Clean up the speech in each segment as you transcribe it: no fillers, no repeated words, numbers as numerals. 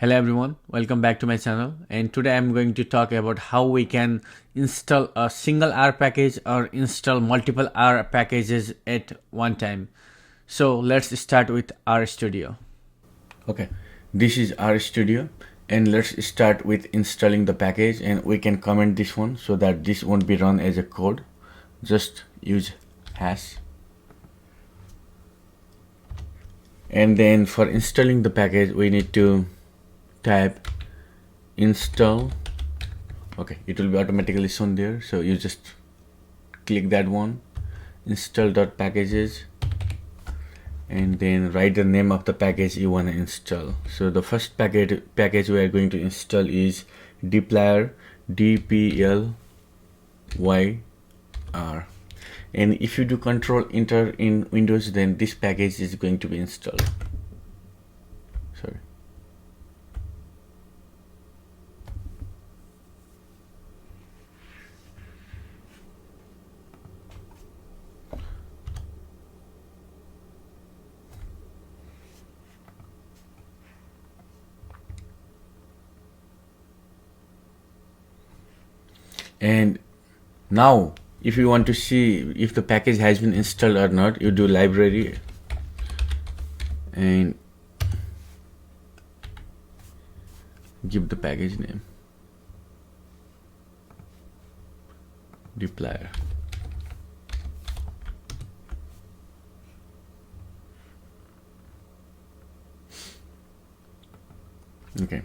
Hello everyone, welcome back to my channel, and today I'm going to talk about how we can install a single R package or install multiple R packages at one time. So let's start with RStudio. Okay, this is RStudio, and let's start with installing the package, and we can comment this one so that this won't be run as a code. Just use hash. And then for installing the package we need to type install. Okay, it will be automatically shown there, so you just click that one, install.packages, and then write the name of the package you want to install. So the first package we are going to install is dplyr, dplyr, and if you do control enter in Windows, then this package is going to be installed. Sorry. And now if you want to see if the package has been installed or not, you do library and give the package name dplyr. Okay,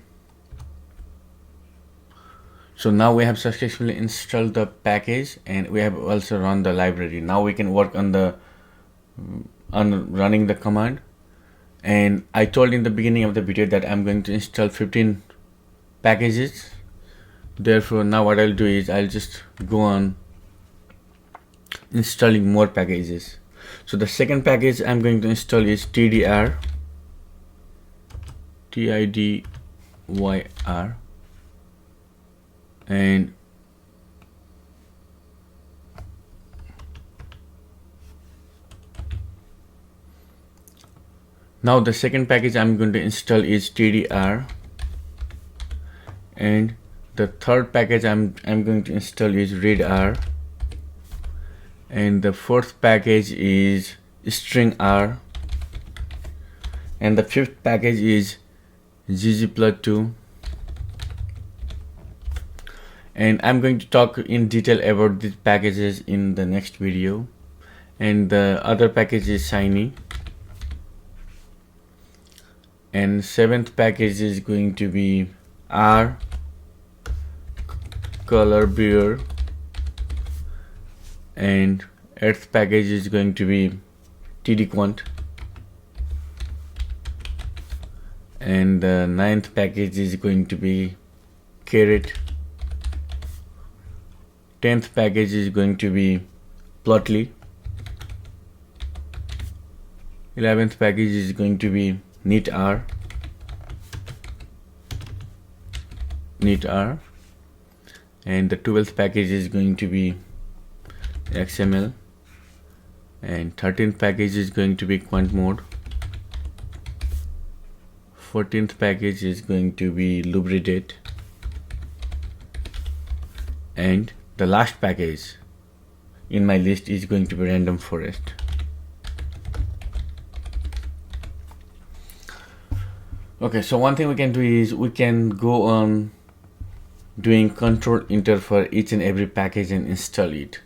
so now we have successfully installed the package and we have also run the library. Now we can work on running the command. And I told in the beginning of the video that I'm going to install 15 packages. Therefore now what I'll do is I'll just go on installing more packages. So the second package I'm going to install is tiddyr, and now the second package I'm going to install is tiddyr, and the third package I'm going to install is readr, and the fourth package is stringr, and the fifth package is ggplot2. And I'm going to talk in detail about these packages in the next video. And the other package is shiny, and seventh package is going to be r color, and eighth package is going to be tdquant, and the ninth package is going to be caret. 10th package is going to be plotly. 11th package is going to be neatrr, and the 12th package is going to be xml, and 13th package is going to be quant mode. 14th package is going to be lubricate, and the last package in my list is going to be random forest. Okay, so one thing we can do is we can go on doing control enter for each and every package and install it.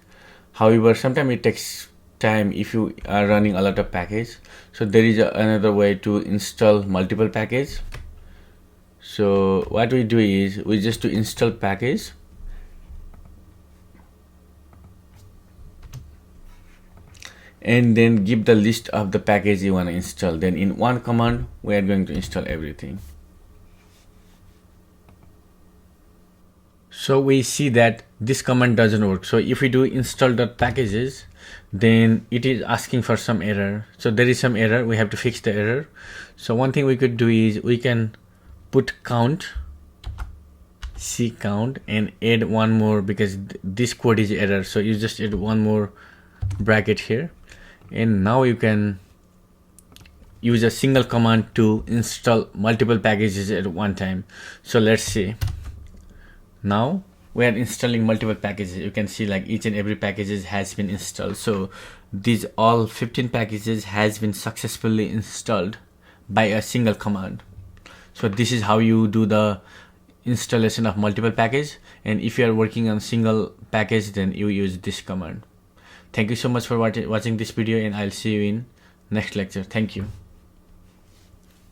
However, sometimes it takes time if you are running a lot of packages. So there is another way to install multiple packages. So what we do is we just do install package, and then give the list of the package you want to install. Then in one command we are going to install everything. So we see that this command doesn't work. So if we do install.packages, then it is asking for some error. So there is some error, we have to fix the error. So one thing we could do is we can put count, count, and add one more, because this code is error. So you just add one more bracket here, and now you can use a single command to install multiple packages at one time. So let's see. Now we are installing multiple packages. You can see like each and every packages has been installed. So these all 15 packages has been successfully installed by a single command. So this is how you do the installation of multiple package, and if you are working on single package, then you use this command. Thank you so much for watching this video, and I'll see you in next lecture. Thank you.